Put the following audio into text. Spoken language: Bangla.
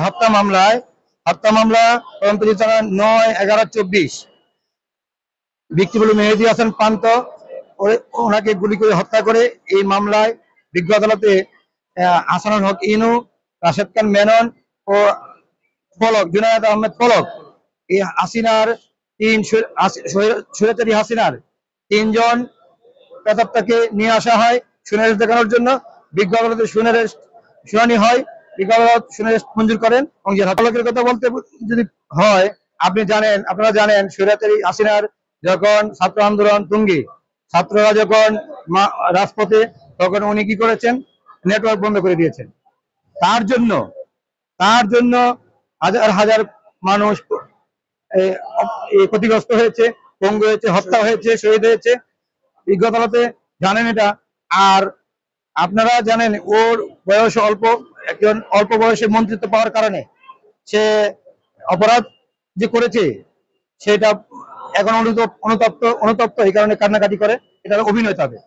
হত্যা মামলা তদন্ত পরিচালনা 9/11/24। ভিকটিম হলো মেহেদী হাসান পান্ত। ওনাকে গুলি করে হত্যা করে এই মামলায় বিজ্ঞ আদালতে হাসানুল হক ইনু, রাশেদ খান মেনন ও জুনায়েদ আহমেদ পলক, এই হাসিনার স্বৈরাচারী হাসিনার 3জন প্রেতাত্মাকে নিয়ে আসা হয় সুনারেশ দেখানোর জন্য। বিজ্ঞ আদালতে শুনানি হয়, বিজ্ঞ আদালত সুনারেশ মঞ্জুর করেন। এবং যে হত্যার কথা বলতে যদি হয়, আপনারা জানেন স্বৈরাচারী হাসিনার যখন ছাত্র আন্দোলন তুঙ্গে, ছাত্ররা যখন রাজপথে, তখন উনি কি করেছেন? নেটওয়ার্ক বন্ধ করে দিয়েছেন। তার জন্য হাজার হাজার মানুষ ক্ষতিগ্রস্ত হয়েছে, পঙ্গু হয়েছে, হত্যা হয়েছে, শহীদ হয়েছে। বিজ্ঞ আদালতে জানেন এটা। আর আপনারা জানেন ওর বয়স অল্প, একজন অল্প বয়সে মন্ত্রিত্ব পাওয়ার কারণে সে অপরাধ যে করেছে সেটা এখন অনুতপ্ত, এই কারণে কান্নাকাটি করে। এটা অভিনয় হবে।